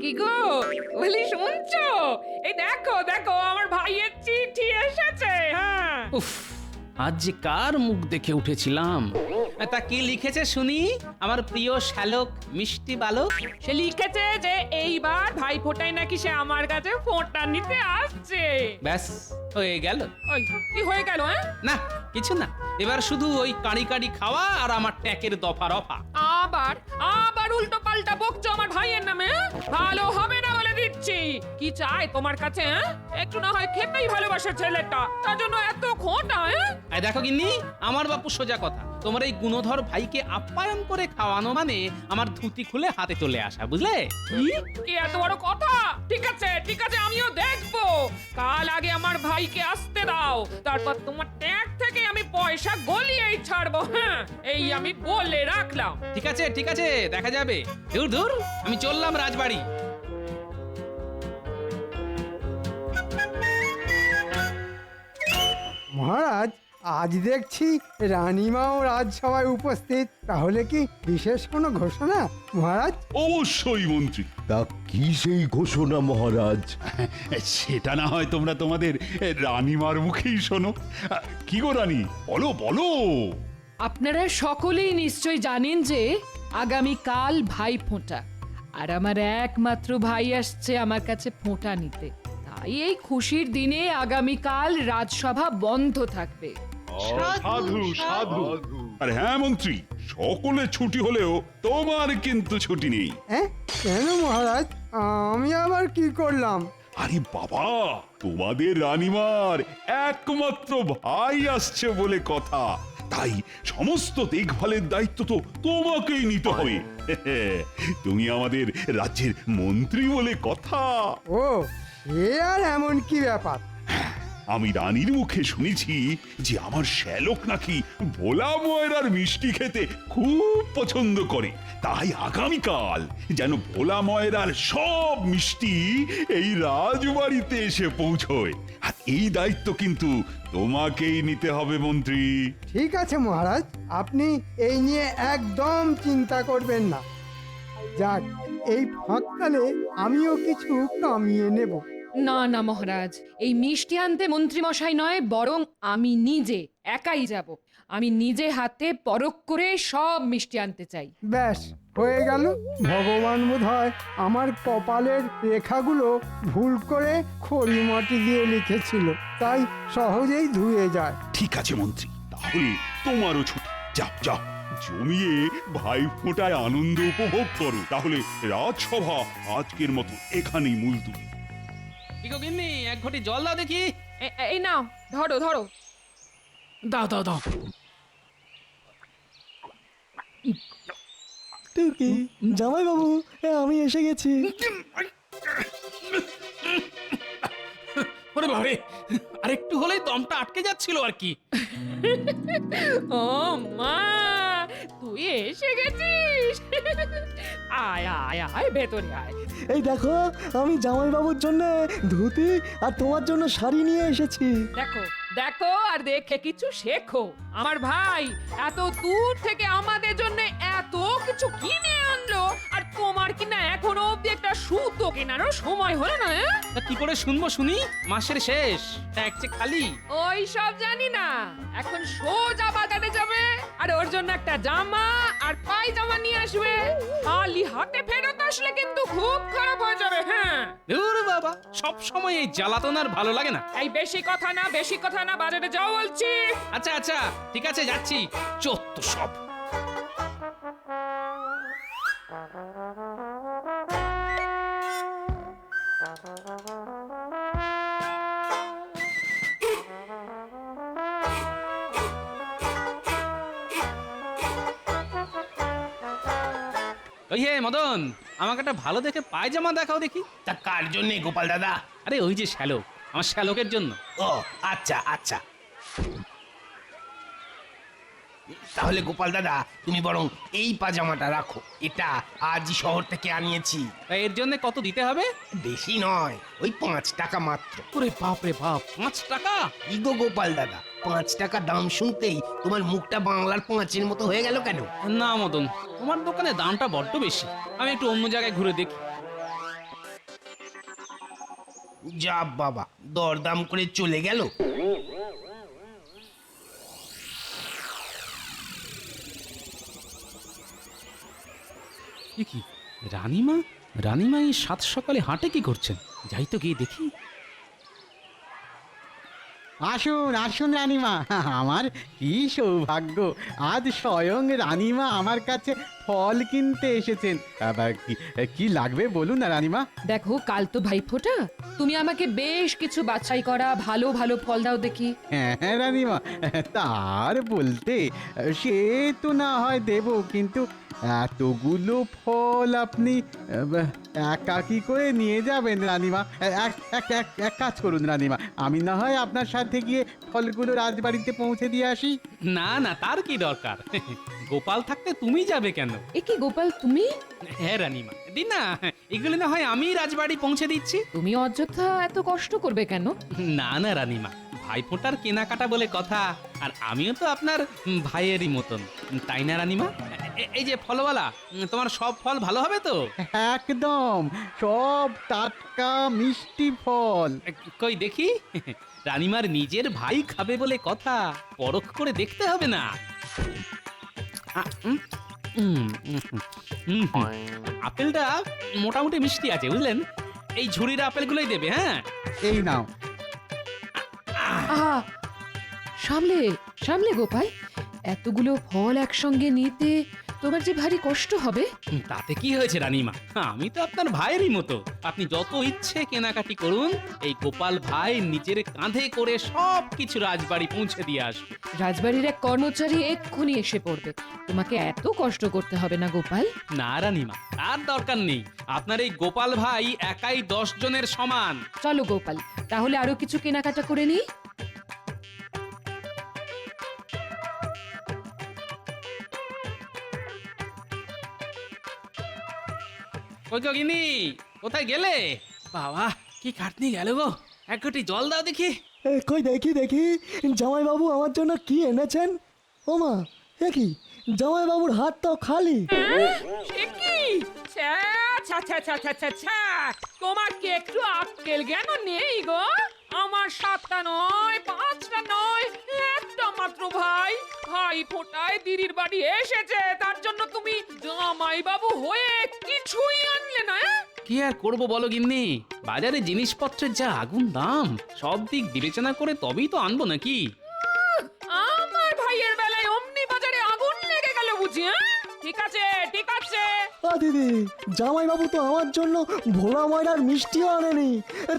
কি গো, বলি শুনছো? এই দেখো দেখো, আমার ভাইয়ের চিঠি এসেছে। হ্যাঁ, উফ, আজ যে কার মুখ দেখে উঠেছিলাম। তা কি লিখেছে শুনি, আমার প্রিয় শ্যালক মিষ্টি বালক? সে লিখেছে যে এইবার ভাই ফোঁটায় নাকি সে আমার কাছে ফোঁটা নিতে আসছে। ব্যাস হয়ে গেল। ওই কি হয়ে গেল? হ্যাঁ, না কিছু না, এবার শুধু ওই কাঁড়ি কাঁড়ি খাওয়া আর আমার ট্যাকের দফা রফা। আবার আবার উল্টো পাল্টা বকছো আমার ভাইয়ের নামে। হ্যাঁ? ভালো হবে না বলে দিচ্ছি। কি চাই তোমার কাছে? হ্যাঁ, একটু না হয় খেতেই ভালোবাসে ছেলেটা, তার জন্য এত খোঁটা। হ্যাঁ, এই দেখো গিন্নি, আমার বাপু সোজা কথা, তোমার এই গুণধর ভাইকে আপ্যায়ন করে খাওয়ানো মানে আমার ধুতি খুলে হাতে চলে আসা, বুঝলে? কি এত বড় কথা? ঠিক আছে ঠিক আছে, আমিও দেখবো। কাল আগে আমার ভাইকে আসতে দাও, তারপর তোমার ট্যাগ থেকে আমি পয়সা গলিয়েই ছাড়বো। হ্যাঁ, এই আমি বলে রাখলাম। ঠিক আছে ঠিক আছে, দেখা যাবে। দূর দূর, আমি চললাম রাজবাড়ি। মহারাজ, আজ দেখছি রানীমাও রাজসভায় উপস্থিত, তাহলে কি বিশেষ কোনো ঘোষণা মহারাজ? অবশ্যই মন্ত্রী। তা কি সেই ঘোষণা মহারাজ? সেটা না হয় তোমরা তোমাদের রানীমার মুখেই শোনো। কি গো রানী, বলো বলো। আপনারা সকলেই নিশ্চয় জানেন যে আগামীকাল ভাই ফোঁটা, আর আমার একমাত্র ভাই আসছে আমার কাছে ফোঁটা নিতে। তাই এই খুশির দিনে আগামীকাল রাজসভা বন্ধ থাকবে। সাধু সাধু। আর হ্যাঁ মন্ত্রী, সকলে ছুটি হলেও তোমার কিন্তু ছুটি নেই। হ্যাঁ, কেন মহারাজ? আমি আবার কি করলাম? আরে বাবা, তোমাদের রানীমার একমাত্র ভাই আসছে বলে কথা, তাই সমস্ত দেখভালের দায়িত্ব তো তোমাকেই নিতে হবে। তুমি আমাদের রাজ্যের মন্ত্রী বলে কথা। ও, সে আর এমন কি ব্যাপার? আমি রানীর মুখে শুনেছি যে আমার শ্যালক নাকি ভোলা ময়রার মিষ্টি খেতে খুব পছন্দ করে, তাই আগামীকাল যেন ভোলা ময়রার সব মিষ্টি এই রাজবাড়িতে এসে পৌঁছয়। আর এই দায়িত্ব কিন্তু তোমাকেই নিতে হবে মন্ত্রী। ঠিক আছে মহারাজ, আপনি এই নিয়ে একদম চিন্তা করবেন না। যাক, এই ফাঁককালে আমিও কিছু কামিয়ে নেব। না না মহারাজ, এই মিষ্টি আনতে মন্ত্রীমশাই নয়, বরং আমি নিজে একাই যাব। আমি নিজে হাতে পরখ করে সব মিষ্টি আনতে চাই। ব্যাস হয়ে গেল। ভগবান বোধহয় আমার কপালের রেখাগুলো ভুল করে খড়ি মাটি দিয়ে লিখেছিল, তাই সহজেই ধুয়ে যায়। ঠিক আছে মন্ত্রী, তাহলে তোমারও ছুটি। যাও যাও, জমিয়ে ভাই ফোঁটায় আনন্দ উপভোগ করো। তাহলে রাজসভা আজকের মতো এখানেই মুলতুবি। কি গো গিন্নি, এক ঘটি জল দাও দেখি। এই নাও, ধরো ধরো। দাও দাও দাও। টুকি, জামাই বাবু, আমি এসে গেছি। ওরে বাবারে, আরেকটু হলেই দমটা আটকে যাচ্ছিল আর কি। ও মা, তুই এসে গেছিস? আয় আয় আয়, ভেতরে আয়। এই দেখো, আমি জামাই বাবুর জন্য ধুতি আর তোমার জন্য শাড়ি নিয়ে এসেছি। দেখো দেখো, আর দেখে কিছু শেখো। আমার ভাই এত দূর থেকে আমাদের জন্য এত কিছু কিনে আনলো, আর তোমার কিনা এখনো অব্দি একটা সুতো কেনারও সময় হলো না। তা কি করে শুনবো শুনি? মাসের শেষ, ট্যাগ যে খালি। ওই সব জানি না, এখন সোজা বাজারে যাবে আর ওর জন্য একটা জামা আর পায়জামা নিয়ে আসবে। খালি হাতে ফেরত আসলে কিন্তু খুব খারাপ হয়ে যাবে। হ্যাঁ, দূর বাবা, সব সময় এই জ্বালাতন আর ভালো লাগে না। এই বেশি কথা না, বেশি কথা না, বাজারে যাও বলছি। আচ্ছা আচ্ছা, ঠিক আছে যাচ্ছি। চত্ব সব। ওই হে মদন, আমাকে একটা ভালো দেখে পায়জামা দেখাও দেখি। তা কার জন্য গোপাল দাদা? আরে ওই যে শ্যালক, আমার শ্যালকের জন্য। ও আচ্ছা আচ্ছা, তাহলে গোপাল দাদা তুমি বরং এই পাজামাটা রাখো, এটা আজ শহর থেকে আনিয়েছি। তা এর জন্য কত দিতে হবে? বেশি নয়, ওই 5 টাকা মাত্র। ওরে বাপ রে বাপ, 5 টাকা? ইগো গোপাল দাদা, 5 টাকা দাম শুনতেই তোমার মুখটা বাংলার 5-এর মতো হয়ে গেল কেন? না মদন, তোমার দোকানে দামটা বড্ড বেশি। আমি একটু অন্য জায়গায় ঘুরে দেখি। যা বাবা, দরদাম করে চলে গেল। এ কি রানীমা? রানীমা এই সাত সকালে হাঁটে কি করছেন? যাই তো গিয়ে দেখি। আসুন আসুন রানীমা, আমার কি সৌভাগ্য, আজ স্বয়ং রানীমা আমার কাছে ফল কিনতে এসেছেন। আবার কি লাগবে বলুন না রানীমা। দেখো কাল তো ভাইফোঁটা, তুমি আমাকে বেশ কিছু বাছাই করা ভালো ভালো ফল দাও দেখি। হ্যাঁ রানীমা, তার বলতে সে তো না হয় দেব, কিন্তু এতগুলো ফল আপনি একা কি করে নিয়ে যাবেন রানীমা? এক কাজ করুন রানীমা, আমি না হয় আপনার সাথে গিয়ে ফলগুলো রাজবাড়িতে পৌঁছে দিয়ে আসি। না না, তার কি দরকার? গোপাল থাকতে তুমি যাবে কেন? এ কি গোপাল তুমি? হ্যাঁ রানীমা, দিন না, এগুলো না হয় আমি রাজবাড়ি পৌঁছে দিচ্ছি। তুমি অযথা এত কষ্ট করবে কেন? না না রানীমা, ভাইফোঁটার কেনাকাটা বলে কথা, আর আমিও তো আপনার ভাইয়েরই মতন, তাই না রানীমা? এই যে ফলওয়ালা, তোমার সব ফল ভালো হবে তো? একদম সব টাটকা মিষ্টি ফল। কই দেখি। রানীমার নিজের ভাই খাবে বলে কথা, পরখ করে দেখতে হবে না? আপেলটা মোটামুটি মিষ্টি আছে বুঝলেন। এই ঝুড়ির আপেলগুলোই দেবে। হ্যাঁ, এই নাও। আহা, সামলে সামলে গোপাল, এতগুলো ফল একসঙ্গে নিতে তোমার যে ভারী কষ্ট হবে। তাতে কি হয়েছে রানীমা, আমি তো আপনার ভাইয়েরই মতো। আপনি যত ইচ্ছে কেনাকাটি করুন, এই গোপাল ভাই নিজের কাঁধে করে সব কিছু রাজবাড়ি পৌঁছে দিয়ে আসবে। রাজবাড়ির এক কর্মচারী এক্ষুনি এসে পড়বে, তোমাকে এত কষ্ট করতে হবে না গোপাল। না রানীমা, তার দরকার নেই। আপনার এই গোপাল ভাই একাই 10 জনের সমান। চলো গোপাল, তাহলে আরো কিছু কেনাকাটা করে নিই। ওই গো গিন্নি, কোথায় গেলে? বাবা, কি খাটনি গেল গো। এক ঘটি জল দাও দেখি। কই দেখি দেখি জামাইবাবু আমার জন্য কি এনেছেন। ও মা, এ কি জামাইবাবুর হাত তো খালি। সে কি? ছ্যা, ছ্যা, ছ্যা, ছ্যা, ছ্যা, ছ্যা, ছ্যা। তোমার কি একটু আক্কেল জ্ঞান নেই গো? আমার 7টা নয়, 5টা নয়, একটা মাত্র ভাই। ভাই ফোটায় দিদির বাড়ি এসেছে, তার জন্য তুমি জামাই বাবু হয়ে কিছুই আনলে না? কি আর করবো বলো গিন্নি, বাজারে জিনিসপত্রের যা আগুন দাম, সব দিক বিবেচনা করে তবেই তো আনবো নাকি। আমার ভাইয়ের বেলায় অমনি বাজারে আগুন লেগে গেল বুঝি? ঠিক আছে ঠিক আছে। দিদি, জামাইবাবু তো আমার জন্য ভোলা ময়দার মিষ্টিও আনেনি।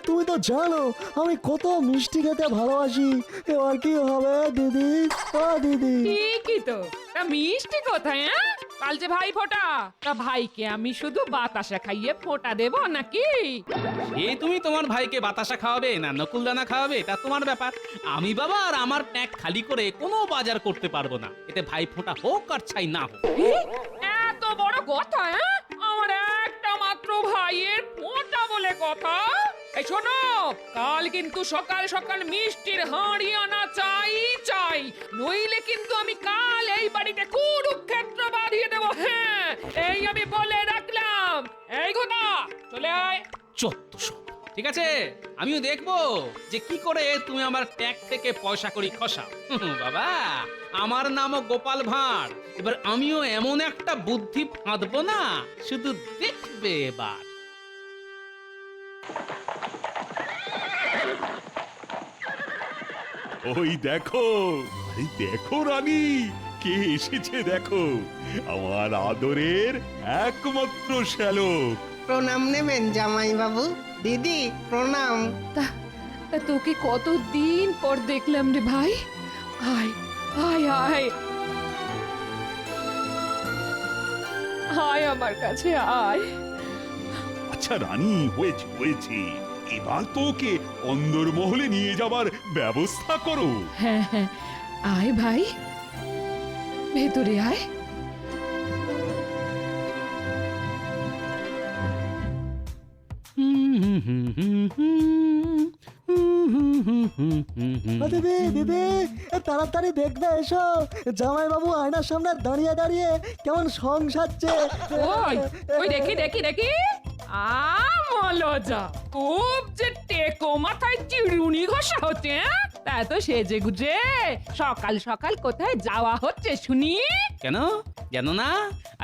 তুমি তো জানো আমি কত মিষ্টি খেতে ভালোবাসি। এবার কি হবে দিদি? দিদি, ঠিকই তো। তা মিষ্টি কোথায়? কাল যে ভাই ফোটা, তা ভাইকে আমি শুধু বাতাসা খাইয়ে ফোটা দেব নাকি? এ তুমি তোমার ভাইকে বাতাসা খাওয়াবে না নকুলদানা খাওয়াবে, তা তোমার ব্যাপার। আমি বাবা আর আমার ট্যাঙ্ক খালি করে কোনো বাজার করতে পারবো না, এতে ভাই ফোঁটা হোক আর ছাই না হোক। এত বড় কথা? আমার একটা মাত্র ভাইয়ের ফোঁটা বলে কথা। এই শোনো, কাল কিন্তু সকাল সকাল মিষ্টির হাঁড়ি আনা চাই চাই, নইলে কিন্তু আমি কাল এই বাড়িতে কুরুক্ষেত্র বাঁধিয়ে দেবো। হ্যাঁ, এই আমি বলে রাখলাম। এই ঘটা, চলে আয়। চত্বশ। ঠিক আছে, আমিও দেখবো যে কি করে তুমি আমার ট্যাগ থেকে পয়সা করি খসাও। বাবা, আমার নামও গোপাল ভাঁড়, এবার আমিও এমন একটা বুদ্ধি ফাঁদবো না, শুধু দেখবে এবার। ওই দেখো, আরে দেখো রানী, কে এসেছে দেখো, আমার আদরের একমাত্র শ্যালক। প্রণাম নেবেন জামাই বাবু। দিদি প্রণাম। তা তোকে কতদিন পর দেখলাম রে ভাই। আয় আয় আয় আয় আমার কাছে আয়। আচ্ছা রানী, হয়েছে হয়েছে, এবার তো ওকে অন্দরমহলে নিয়ে যাবার ব্যবস্থা করো। হ্যাঁ হ্যাঁ, আয় ভাই, ভেতরে আয়। দিদি দিদি, তাড়াতাড়ি দেখবে এসো, জামাইবাবু আয়নার সামনে দাঁড়িয়ে দাঁড়িয়ে কেমন সং সাজছে। ওই ওই দেখি দেখি দেখি, মলজা খুব যে টেকো মাথায় চিরুনি ঘষা হচ্ছে, হ্যাঁ? তা তো সেজে গুজে সকাল সকাল কোথায় যাওয়া হচ্ছে শুনি? কেন জানো না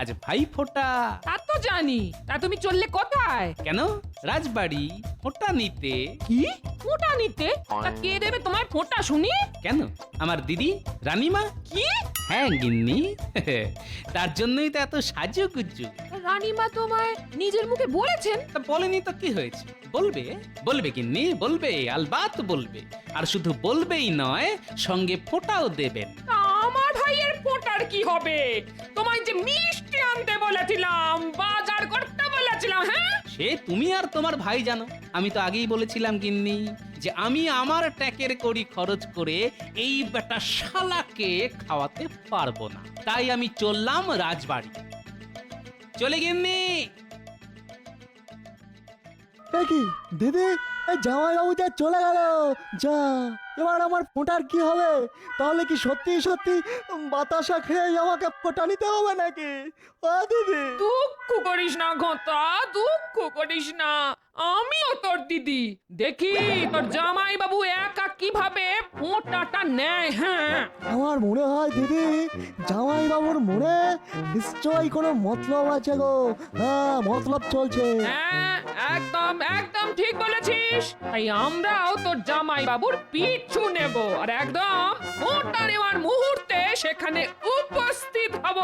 আজ ভাই ফোঁটা। তা তো জানি, তা তুমি চললে কোথায়? কেন রাজবাড়ি ফোঁটা নিতে। কি ফোঁটা নিতে? তা কে দেবে তোমায় ফোঁটা শুনি? কেন আমার দিদি রানীমা। কি হ্যাঁ গিন্নি, তার জন্যই তো এত সাজুগুজু। রানীমা তোমায় নিজের মুখে বলেছেন? তা বলেনি তো কি হয়েছে, বলবে বলবে গিন্নি, বলবে আলবাত বলবে। আর শুধু বলবেই নয়, সঙ্গে ফোঁটাও দেবেন। তা আমার ভাইয়ের ফোঁটার কি হবে? তোমায় যে মিষ্টি আনতে বলেছিলাম, বাজার করতে বলেছিলাম, হ্যাঁ? সে তুমি আর তোমার ভাই জানো। আমি তো আগেই বলেছিলাম গিন্নি যে আমি আমার ট্যাকের কড়ি খরচ করে এই বেটা শালাকে খাওয়াতে পারবো না, তাই আমি চললাম রাজবাড়ি। চলে গিন্নি। এ কি দিদি, এই জামাইবাবু যা চলে গেল, যা এবার আমার ফোঁটার কি হবে? তাহলে কি সত্যি সত্যি বাতাসা খেয়ে আমাকে ফোঁটা নিতে হবে নাকি? ও দিদি, দুঃখ করিস না ঘটা, দুঃখ করিস না, আমিও তোর দিদি। দেখি তোর জামাই বাবু একা কিভাবে ফোঁটাটা নেয়। হ্যাঁ, আমার মনে হয় দিদি, জামাইবাবুর মনে নিশ্চয়ই কোনো মতলব আছে গো। হ্যাঁ, মতলব চলছে। হ্যাঁ, একদম একদম ঠিক বলেছিস। তাই আমরাও তোর জামাই বাবুর পিছু নেব আর একদম ফোঁটা নেওয়ার মুহূর্তে সেখানে উপস্থিত হব।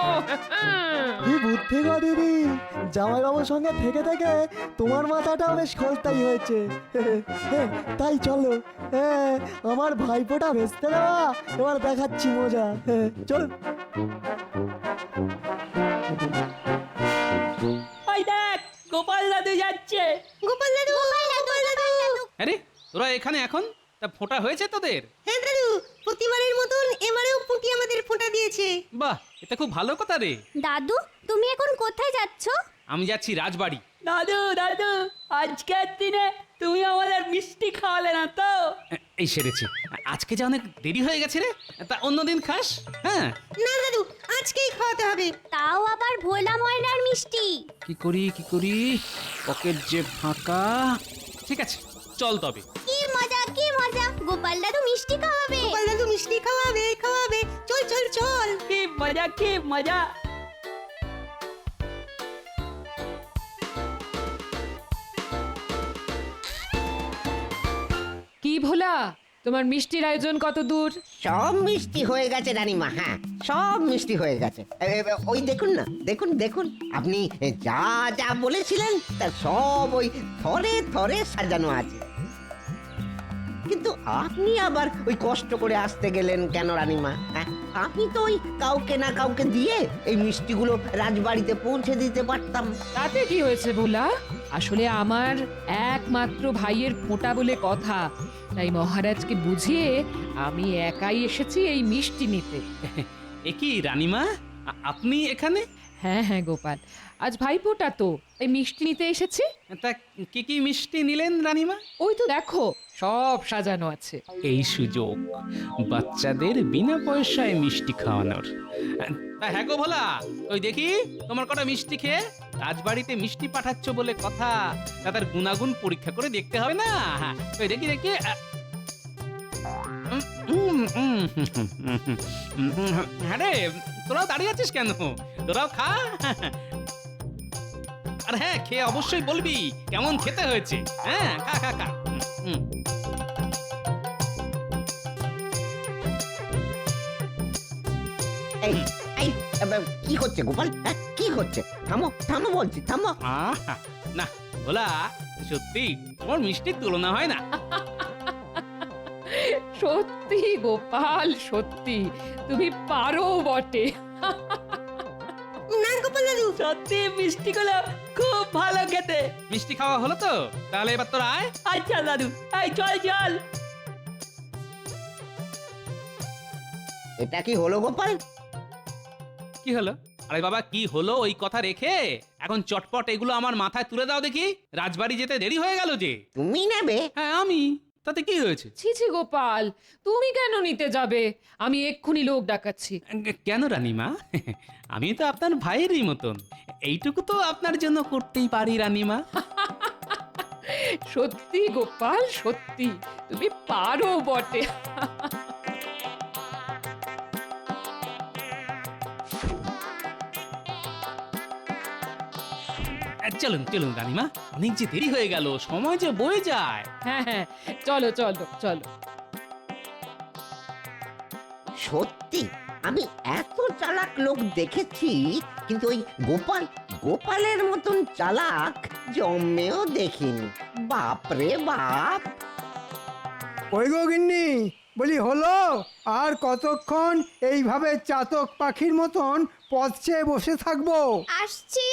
কি বুদ্ধি গো দিদি, জামাইবাবুর সঙ্গে থেকে থেকে তোমার মাথাটা বেশ খোলতাই হয়েছে। তাই চলো, আমার ভাইপোটা ভেস্তে দেওয়া এবার দেখাচ্ছি মজা। চলো। ওই দেখ গোপাল দাদু যাচ্ছে। গোপাল দাদু, গোপাল দাদু। আরে তোরা এখানে এখন? তা ফোঁটা হয়েছে তোদের? হ্যাঁ দাদু, প্রতিবারের মতন এবারেও পুঁটি আমাদের ফোঁটা দিয়েছে। বাহ, এটা খুব ভালো কথা রে। দাদু, তুমি এখন কোথায় যাচ্ছ? আমি যাচ্ছি রাজবাড়ি। দাদু দাদু, আজকের দিনে তুমি আমাদের মিষ্টি খাওয়ালে না তো? এই সেরেছে, আজকে যা অনেক দেরি হয়ে গেছে রে। তা অন্যদিন খাস। হ্যাঁ না দাদু, আজকেই খাওয়াতে হবে। তাও আবার ভোলা ময়নার মিষ্টি। কি করি পকেট যে ফাঁকা। ঠিক আছে চল তবে। কি মজা, কি মজা, গোপাল দাদু মিষ্টি খাওয়াবে। গোপাল দাদু মিষ্টি খাওয়াবে, খাওয়াবে। চল চল চল। কি মজা, কি মজা। কি ভোলা, তোমার মিষ্টির আয়োজন কত দূর? সব মিষ্টি হয়ে গেছে রানীমা। হ্যাঁ, সব মিষ্টি হয়ে গেছে। ওই দেখুন না, দেখুন দেখুন, আপনি যা যা বলেছিলেন তার সব ওই থরে থরে সাজানো আছে। কিন্তু আপনি আবার ওই কষ্ট করে আসতে গেলেন কেন রানীমা? হ্যাঁ, আপনি তো ওই কাউকে না কাউকে দিয়ে এই মিষ্টিগুলো রাজবাড়িতে পৌঁছে দিতে পারতাম। তাতে কি হয়েছে ভোলা? আসলে আমার একমাত্র ভাইয়ের ফোঁটা বলে কথা, তাই মহারাজকে বুঝিয়ে আমি একাই এসেছি এই মিষ্টি নিতে। এ কি রানীমা, আপনি এখানে? হ্যাঁ হ্যাঁ গোপাল, আজ ভাইফোঁটা তো, এই মিষ্টি নিতে এসেছি। তা কি কি মিষ্টি নিলেন রানীমা? ওই তো দেখো, সব সাজানো আছে। এই সুযোগ বাচ্চাদের বিনা পয়সায় মিষ্টি খাওয়ানোর। তা হ্যাঁ গো ভোলা, ওই দেখি তোমার কটা মিষ্টি খেয়ে রাজবাড়িতে মিষ্টি পাঠাচ্ছ বলে কথা, তা তার গুণাগুণ পরীক্ষা করে দেখতে হবে না? ওই দেখি দেখি। হ্যাঁ রে, তোরাও দাঁড়িয়ে আছিস কেন? তোরাও খা। আর হ্যাঁ, খেয়ে অবশ্যই বলবি কেমন খেতে হয়েছে। হ্যাঁ, খা খা খা। কি হচ্ছে গোপাল? কি হচ্ছে? থামো থামো বলছি, থামো। না ভোলা, সত্যি তোমার মিষ্টির তুলনা হয় না। সত্যি গোপাল, সত্যি তুমি পারো বটে। না গোপাল দাদু, সত্যি মিষ্টিগুলো খুব ভালো খেতে। মিষ্টি খাওয়া হলো তো? তাহলে এবার তোরা আয়। আচ্ছা দাদু, এই চল চল। এটা কি হলো গোপাল? কি হলো? আরে বাবা, কি হলো ওই কথা রেখে এখন চটপট এগুলো আমার মাথায় তুলে দাও দেখি। রাজবাড়ি যেতে দেরি হয়ে গেল যে। তুমি নেবে? হ্যাঁ আমি, তাতে কি হয়েছে? ছি ছি গোপাল, তুমি কেন নিতে যাবে? আমি এক্ষুনি লোক ডাকাচ্ছি। কেন রানীমা? আমি তো আপনার ভাইয়েরই মতন, এইটুকু তো আপনার জন্য করতেই পারি রানীমা। সত্যি গোপাল, সত্যি তুমি পারো বটে। চলুন চলুন রানীমা, অনেক যে দেরি হয়ে গেল, সময় যে বয়ে যায়। হ্যাঁ হ্যাঁ, চলো চলো চলো। সত্যি আমি এত চালাক লোক দেখেছি, কিন্তু ওই গোপালের মতন চালাক জন্মেও দেখিনি। বাপরে বাপ! ওই গো গিন্নি, বলি হলো? আর কতক্ষণ এইভাবে চাতক পাখির মতন পথ চেয়ে বসে থাকবো? আসছি।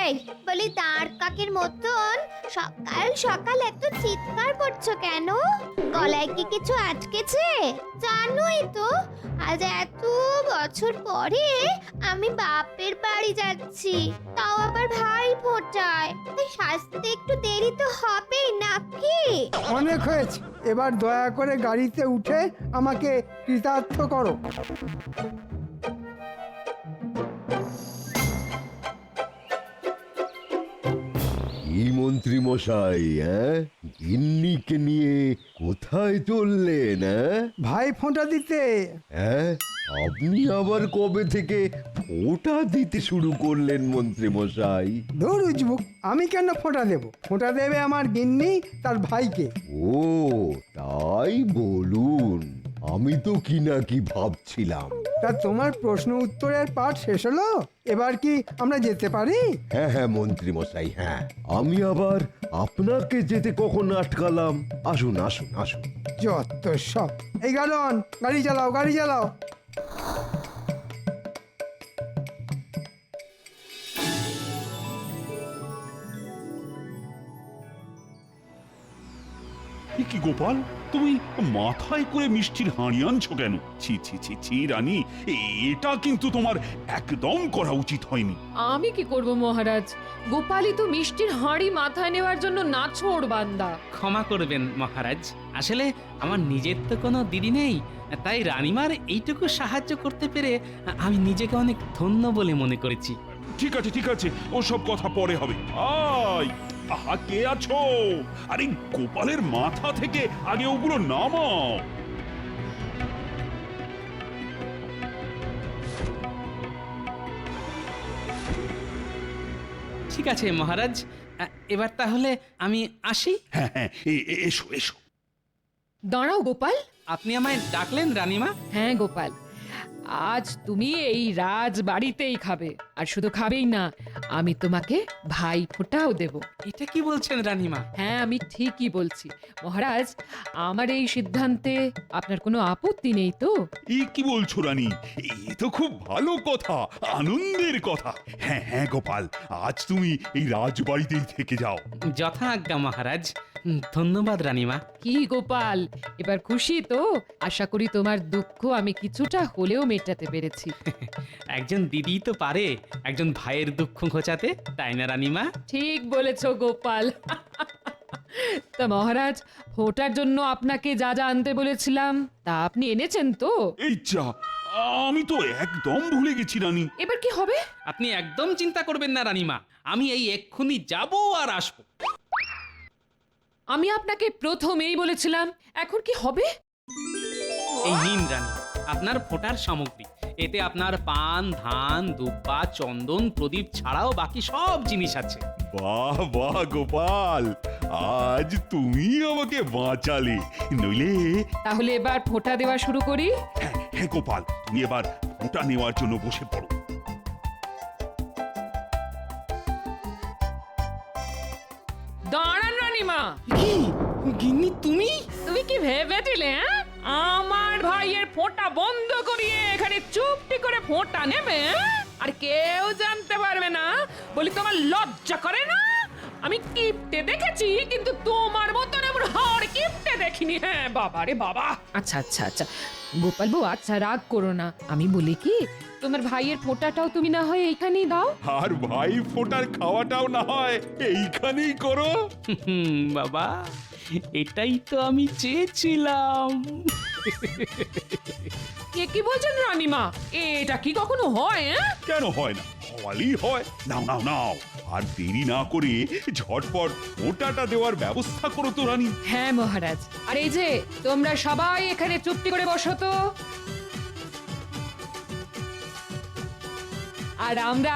এই বলি, দাঁড় কাকের মতন সকাল সকাল এত চিৎকার করছো কেন? গলায় কি কিছু আটকেছে? জানোই তো আজ এত বছর পরে আমি বাপের বাড়ি যাচ্ছি, তাও আবার ভাই ফোটায়। তাই সাজতে একটু দেরি তো হবেই নাকি? অনেক হয়েছে, এবার দয়া করে গাড়িতে উঠে আমাকে কৃতার্থ করো। কি মন্ত্রী মশাই, গিন্নিকে নিয়ে কোথায় চললেন? ভাই ফোঁটা দিতে। আপনি আবার কবে থেকে ফোঁটা দিতে শুরু করলেন মন্ত্রী মশাই? ধুর উজবুক, আমি কেন ফোঁটা দেব? ফোঁটা দেবে আমার গিন্নি তার ভাইকে। ও তাই বলুন, আমি তো কি না কি ভাবছিলাম। তা তোমার প্রশ্ন উত্তরের পাঠ শেষ হলো? এবার কি আমরা যেতে পারি? হ্যাঁ হ্যাঁ মন্ত্রী মশাই, হ্যাঁ। আমি আবার আপনাকে যেতে কখন আটকালাম? আসুন আসুন আসুন। যত সব। এই গাড়ন, গাড়ি চালাও, গাড়ি চালাও। এ কি গোপাল, তুমি মাথায় করে মিষ্টির হাঁড়ি আনছো কেন? ছি ছি ছি ছি রানী, এটা কিন্তু তোমার একদম করা উচিত হয়নি। আমি কি করব মহারাজ? গোপালই তো মিষ্টির হাঁড়ি মাথায় নেওয়ার জন্য নাছোড় বান্দা। ক্ষমা করবেন মহারাজ, আসলে আমার নিজের তো কোনো দিদি নেই, তাই রানীমার এইটুকু সাহায্য করতে পেরে আমি নিজেকে অনেক ধন্য বলে মনে করেছি। ঠিক আছে ঠিক আছে, ওসব কথা পরে হবে। আয়, আহা, কে আছো? আরে গোপালের মাথা থেকে আগে ওগুলো নামাও। ঠিক আছে মহারাজ, এবার তাহলে আমি আসি। হ্যাঁ হ্যাঁ, এসো এসো। দাঁড়াও গোপাল। আপনি আমায় ডাকলেন রানীমা? হ্যাঁ গোপাল, আজ তুমি এই রাজবাড়িতেই খাবে, আর শুধু খাবেই না, আমি তোমাকে ভাই ফোঁটাও দেব। এটা কি বলছেন রানীমা? হ্যাঁ, আমি ঠিকই বলছি মহারাজ। আমার এই সিদ্ধান্তে আপনার কোনো আপত্তি নেই তো? এই কি বলছো রানী? এ তো খুব ভালো কথা, আনন্দের কথা। হ্যাঁ হ্যাঁ গোপাল, আজ তুমি এই রাজবাড়িতেই থেকে যাও। যথা আজ্ঞা মহারাজ। ধন্যবাদ রানীমা। কি গোপাল, এবার খুশি তো? আশা করি তোমার দুঃখ আমি কিছুটা হলেও মেটাতে পেরেছি। একজন দিদি তো পারে একজন ভাইয়ের দুঃখ ঘোচাতে, তাই না রানীমা? ঠিক বলেছো গোপাল। তা মহারাজ, ফোঁটার জন্য আপনাকে যা যা আনতে বলেছিলাম তা আপনি এনেছেন তো? এই যা, আমি তো একদম ভুলে গেছি রানী। এবার কি হবে? আপনি একদম চিন্তা করবেন না রানীমা, আমি এই এক্ষুনি যাব আর আসবো। আমি আপনাকে প্রথমেই বলেছিলাম, এখন কি হবে? এই নিন রানী, আপনার ফোঁটার সামগ্রী। এতে আপনার পান, ধান, দুব্বা, চন্দন, প্রদীপ ছাড়াও বাকি সব জিনিস আছে। বাহ বাহ গোপাল, আজ তুমি আমাকে বাঁচালে, নইলে। তাহলে এবার ফোঁটা দেওয়া শুরু করি। হ্যাঁ হ্যাঁ গোপাল, তুমি এবার ফোঁটা নেওয়ার জন্য বসে পড়ো। দাঁড়ান রানীমা। গিন্নি তুমি? তুমি কি ভেবেছিলে আমার ভাইয়ের ফোঁটা বন্ধ করিয়ে এখানে চুপটি করে ফোঁটা নেবে? আর কেউ জানতে পারবে না বলি তোমার লজ্জা করে না? আমি কিপটে দেখেছি, কিন্তু তোমার মতন এমন হাড় কিপটে দেখিনি। হ্যাঁ বাবা রে বাবা। আচ্ছা আচ্ছা আচ্ছা গোপাল বউ, আচ্ছা রাগ করো না। আমি বলি কি, তোমার ভাইয়ের ফোঁটাটাও তুমি না হয় এইখানেই দাও। আর ভাই ফোঁটার খাওয়াটাও না হয় এইখানেই করো। বাবা, এটাই তো আমি চেয়েছিলাম। কে কি বলছেন রানীমা? এটা কি কখনো হয়? কেন হয় না? খাওয়ালেই হয়। নাও নাও নাও, আর দেরি না করে ঝটপট ফোঁটাটা দেওয়ার ব্যবস্থা করো তো রানী। হ্যাঁ মহারাজ, আর এই যে তোমরা সবাই এখানে চুপটি করে বসো তো। আর আমরা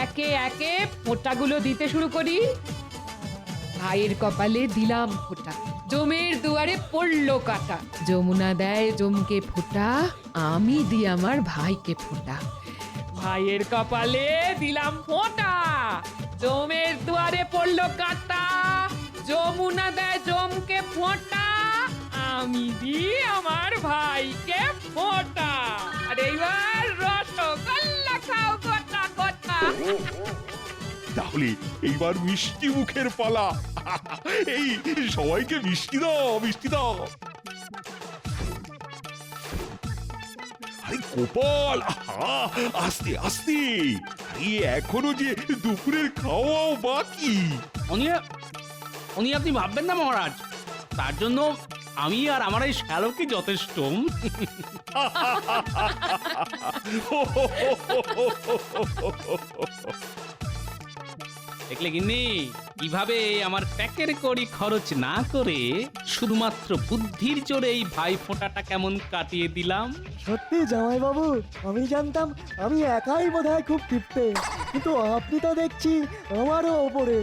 একে একে ফোঁটাগুলো দিতে শুরু করি। ভাইয়ের কপালে দিলাম ফোঁটা, জমের দুয়ারে পড়লো কাটা। যমুনা দেয় জমকে ফোঁটা, আমি দিই আমার ভাইকে ফোঁটা। ভাইয়ের কপালে দিলাম ফোঁটা, জমের দুয়ারে পড়লো কাটা। যমুনা দেয় জমকে ফোঁটা, আমি দিই আমার ভাইকে ফোঁটা। আর এইবার রসগোল্লা খাও গোটা গোটা। তাহলে এইবার মিষ্টি মুখের পালা। এই সবাইকে মিষ্টি দাও, মিষ্টি দাও। আরে গোপাল, আহা, আস্তে আস্তে, আরে এখনো যে দুপুরের খাওয়াও বাকি। উনি আপনি ভাববেন না মহারাজ, তার জন্য আমি আর আমার এই শ্যালকই যথেষ্ট। দেখলে গিন্নি, কিভাবে আমার প্যাকের কড়ি খরচ না করে শুধুমাত্র বুদ্ধির জোরে এই ভাই ফোঁটাটা কেমন কাটিয়ে দিলাম। সত্যি জামাইবাবু, আমি জানতাম আমি একাই বোধহয় খুব টিপতে, কিন্তু আপনি তো দেখছি আমারও ওপরে।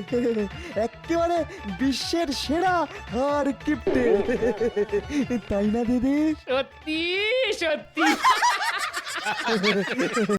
একেবারে বিশ্বের সেরা আর কিপটে, তাই না দিদি? সত্যি সত্যি।